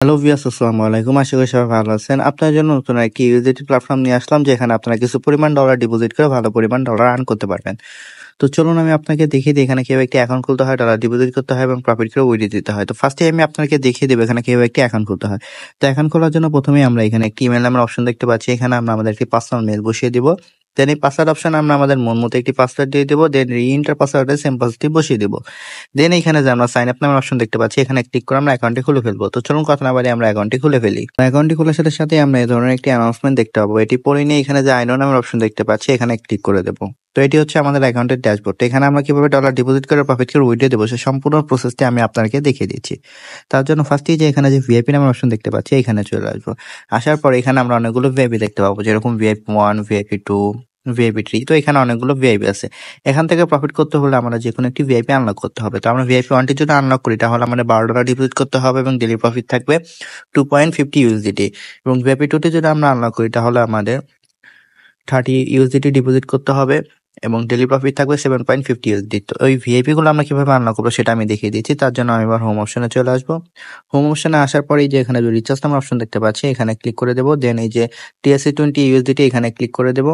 Hello viewers, আসসালামু আলাইকুম। আশা করি সবাই ভালো আছেন। আপনার জন্য নতুন একটি ইউএসডিটি প্ল্যাটফর্ম নিয়ে আসলাম, যেখানে আপনারা কিছু পরিমাণ ডলার ডিপোজিট করে ভালো পরিমাণ ডলার আর্ন করতে পারবেন। তো চলুন আমি আপনাকে দেখিয়ে দিই এখানে কিভাবে একটি অ্যাকাউন্ট খুলতে হয়, ডলার ডিপোজিট করতে হয় এবং প্রফিট করে উইথড্র দিতে হয়। তো ফার্স্টে আমি আপনাকে দেখিয়ে দেবো এখানে কিভাবে একটি অ্যাকাউন্ট খুলতে হয়। তো অ্যাকাউন্ট খোলার জন্য প্রথমেই আমরা এখানে একটি ইমেল নামের অপশন দেখতে পাচ্ছি। এখানে আমরা আমাদের একটি পার্সোনাল মেল বসিয়ে দিব। দেন এই পাসওয়ার্ড অপশনে আমরা আমাদের মন মতো একটি পাসওয়ার্ড দিয়ে দেবো। দেন রিএন্টার পাসওয়ার্ডে সেম পাসওয়ার্ডটি বসিয়ে দেবো। দেন এখানে যে আমরা সাইন আপ নামের অপশন দেখতে পাচ্ছি, এখানে ক্লিক করে আমরা অ্যাকাউন্টটি খুলে ফেলবো। তো চলুন কথা না বাড়িয়ে আমরা অ্যাকাউন্টটি খুলে ফেলি। অ্যাকাউন্টটি খোলার সাথে সাথে আমরা এই ধরনের একটি অ্যানাউন্সমেন্ট দেখতে পাবো। এটি পড়ে নিয়ে এখানে যে আই নো নামের অপশন দেখতে পাচ্ছি, এখানে ক্লিক করে দেবো। তো এটি হচ্ছে আমাদের অ্যাকাউন্টের ড্যাশবোর্ড। এখানে আমরা কিভাবে ডলার ডিপোজিট করে প্রফিট করে উইথড্র দেবো সেই সম্পূর্ণ প্রসেসটি আমি আপনাকে দেখিয়ে দিচ্ছি। তার জন্য ফার্স্টেই যে এখানে যে ভিআইপি নামের অপশন দেখতে পাচ্ছি, এখানে চলে আসবো। আসার পর এখানে আমরা অনেকগুলো ভিআইপি দেখতে পাবো, যেরকম ভিআইপি 1, ভিআইপি 2, ভিআইপি 3। তো এখানে অনেকগুলো ভিআইপি আছে। এখান থেকে প্রফিট করতে হলে আমরা যেকোনো একটি ভিআইপি আনলক করতে হবে। তো আমরা ভিআইপি 1টির জন্য আনলক করি, তাহলে আমাদের $12 ডিপোজিট করতে হবে এবং ডেইলি প্রফিট থাকবে 2.50 ইউএসডিটি। এবং ভিআইপি 2টি যদি আমরা আনলক করি, তাহলে আমাদের 30 ইউএসডিটি ডিপোজিট করতে হবে এবং ডেইলি প্রফিট থাকবে 7.50 ইউএসডি। তো ওই ভিআইপি গুলো আমরা কিভাবে আনলক করবো সেটা আমি দেখিয়ে দিচ্ছি। তার জন্য আমি এবার হোম অপশনে চলে আসবো। হোম অপশনে আসার পরে যে এখানে যে রিচার্জ নামের অপশন দেখতে পাচ্ছি, এখানে ক্লিক করে দেবো। দেন এই যে TSC20 ইউএসডিটি এখানে ক্লিক করে দেবো।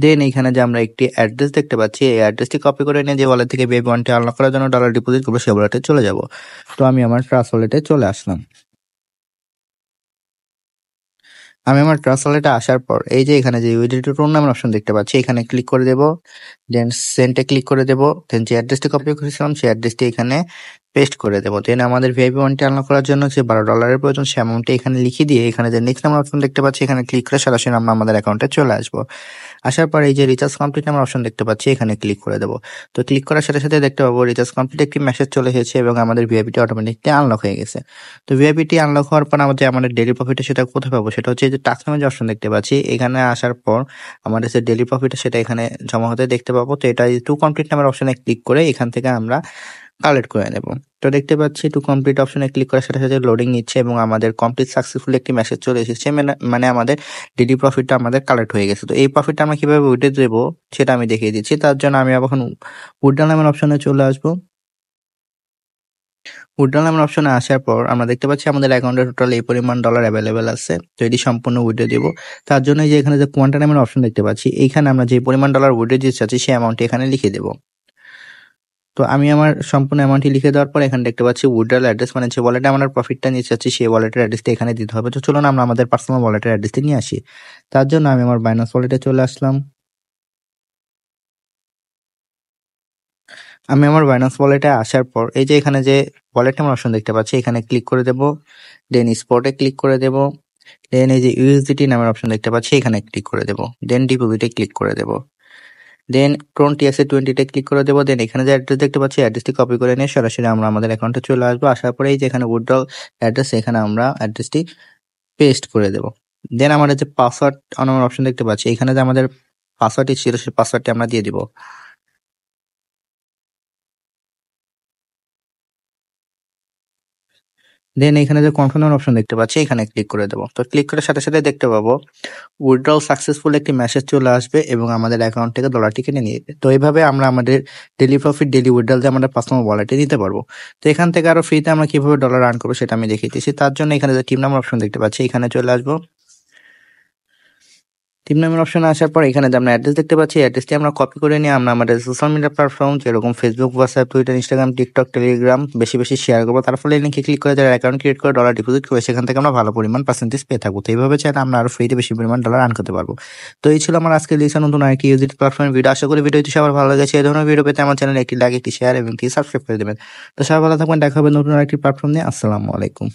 দেন এইখানে যে আমরা একটি অ্যাড্রেস দেখতে পাচ্ছি, এই অ্যাড্রেসটি কপি করে নিয়ে যে ওয়ালেট থেকে ভিআইপি 1টি আনলক করার জন্য ডলার ডিপোজিট করবো সেই ওয়ালেটে চলে যাব। তো আমি আমার ট্রাস্ট ওয়ালেটে চলে আসলাম। আমি আমার ট্রাস্ট ওয়ালেটে আসার পর এই যে এখানে যে ইউএসডিটি টোন নামের অপশন দেখতে পাচ্ছি, এখানে ক্লিক করে দেব। দেন সেন্টে ক্লিক করে দেব। দেন যে অ্যাড্রেসটি কপি করেছিলাম সেই অ্যাড্রেসটি এখানে পেস্ট করে দেব। দেন আমাদের ভিআইপি 1টি আনলক করার জন্য যে $12 প্রয়োজন সে অ্যামাউন্টটি এখানে লিখে দিয়ে এখানে যে নেক্সট নামের অপশন দেখতে পাচ্ছি, এখানে ক্লিক করে সরাসরি আমরা আমাদের অ্যাকাউন্টে চলে আসবো। আসার পর এই যে রিচার্জ কমপ্লিট নামের অপশন দেখতে পাচ্ছি, এখানে ক্লিক করে দেব। তো ক্লিক করার সাথে সাথে দেখতে পাবো রিচার্জ কমপ্লিট একটি মেসেজ চলে এসেছে এবং আমাদের ভিআইপিটি অটোমেটিকলি আনলক হয়ে গেছে। তো ভিআইপিটি আনলক হওয়ার পর আমাদের ডেইলি প্রফিট সেটা কোথায় পাবো, সেটা হচ্ছে যে টাস্ক নামে যে অপশন দেখতে পাচ্ছি, এখানে আসার পর আমাদের যে ডেইলি প্রফিট সেটা এখানে জমা হতে দেখতে পাবো। তো এটা টু কমপ্লিট নামের অপশনে ক্লিক করে এখান থেকে আমরা কালেক্ট করে নেব। তো দেখতে পাচ্ছি টু কমপ্লিট অপশনে ক্লিক করার সাথে সাথে লোডিং নিচ্ছে এবং আমাদের কমপ্লিট সাকসেসফুল একটি মেসেজ চলে এসেছে। মানে আমাদের ডেইলি প্রফিটটা আমাদের কালেক্ট হয়ে গেছে। তো এই প্রফিটটা আমরা কিভাবে উইথড্র দেবো সেটা আমি দেখিয়ে দিচ্ছি। তার জন্য আমি এখন উইথড্র নামের অপশনে চলে আসবো। উইথড্র নামের অপশনে আসার পর আমরা দেখতে পাচ্ছি আমাদের অ্যাকাউন্টে টোটাল এই পরিমাণ ডলার অ্যাভেলেবেল আছে। তো এটি সম্পূর্ণ উইথড্র দিব। তার জন্য যে এখানে যে কোয়ান্টা নামের অপশন দেখতে পাচ্ছি, এইখানে আমরা যে পরিমাণ ডলার উইথড্র দিতে চাচ্ছি সেই অ্যামাউন্টটি এখানে লিখে দেবো। তো আমি আমার সম্পূর্ণ অ্যামাউন্টটি লিখে দেওয়ার পর এখানে দেখতে পাচ্ছি উইথড্রল অ্যাড্রেস, মানে যে ওয়ালেটে আমরা প্রফিটটা নিতে চাচ্ছি সেই ওয়ালেটের অ্যাড্রেসটা এখানে দিতে হবে। তো চলুন আমরা আমাদের পার্সোনাল ওয়ালেটের অ্যাড্রেসটি নিয়ে আসি। তার জন্য আমি আমার বাইন্যান্স ওয়ালেটে চলে আসলাম। আমি আমার বাইন্যান্স ওয়ালেটে আসার পর এই যে এখানে যে ওয়ালেট নামের অপশন দেখতে পাচ্ছি, এখানে ক্লিক করে দেব। দেন স্পটে ক্লিক করে দেব। দেন এই যে ইউএসডিটি নামের অপশন দেখতে পাচ্ছি, এখানে ক্লিক করে দেব। দেন ডিপোজিটে ক্লিক করে দেব। দেন ক্রোন TSC20 ক্লিক করে দেবো। দেন এখানে যে অ্যাড্রেস দেখতে পাচ্ছি, অ্যাড্রেসটি কপি করে নিয়ে সরাসরি আমরা আমাদের অ্যাকাউন্টে চলে আসবো। আসার পরে এই যে এখানে উইথড্রল অ্যাড্রেস, এখানে আমরা অ্যাড্রেসটি পেস্ট করে দেবো। দেন আমাদের যে পাসওয়ার্ড নামের অপশন দেখতে পাচ্ছি, এখানে যে আমাদের পাসওয়ার্ডটি ছিল সেই পাসওয়ার্ডটি আমরা দিয়ে দিব। দেন এখানে যে কনফার্ম অপশন দেখতে পাচ্ছি, এখানে ক্লিক করে দেবো। তো ক্লিক করার সাথে সাথে দেখতে পাবো উইথড্রল সাকসেসফুল একটি মেসেজ চলে আসবে এবং আমাদের অ্যাকাউন্ট থেকে ডলারটি কেটে নিয়ে যাবে। তো এইভাবে আমরা আমাদের ডেইলি প্রফিট, ডেইলি উইথড্রল যে আমাদের পার্সোনাল ওয়ালেটে নিতে পারবো। তো এখান থেকে আরো ফ্রিতে আমরা কিভাবে ডলার আর্ন করবো সেটা আমি দেখিয়ে দিচ্ছি। তার জন্য এখানে যে টিম নামের অপশন দেখতে পাচ্ছি, এখানে চলে আসবো। টিম নামের অপশনে আসার পর এখানে যে আমরা অ্যাড্রেস দেখতে পাচ্ছি, অ্যাড্রেসটি আমরা কপি করে নিয়ে আমরা আমাদের সোশ্যাল মিডিয়া প্ল্যাটফর্ম যেরকম Facebook, WhatsApp, Twitter, Instagram, TikTok, Telegram বেশি বেশি শেয়ার করবো। তার ফলে লিঙ্কে ক্লিক করে যারা অ্যাকাউন্ট ক্রিয়েট করে ডলার ডিপোজিট করে সেখান থেকে আমরা ভালো পরিমাণ পার্সেন্টেজ পেয়ে থাকবো। তো এইভাবে চাইলে আমরা আরো ফ্রিতে বেশি পরিমাণ ডলার আর্ন করতে পারবো। তো এই ছিল আমার আজকে লিসা নতুন আরেকটি ইউজিট প্ল্যাটফর্মের ভিডিও। আশা করি ভিডিওটি সবার ভালো লেগেছে। এই ধরনের ভিডিও পেতে আমার চ্যানেলে একটি লাইক, একটি শেয়ার এবং একটি সাবস্ক্রাইব করে দেবেন। তো সবাই ভালো থাকবেন, দেখা হবে নতুন আরেকটি প্ল্যাটফর্ম নিয়ে। আসসালামু আলাইকুম।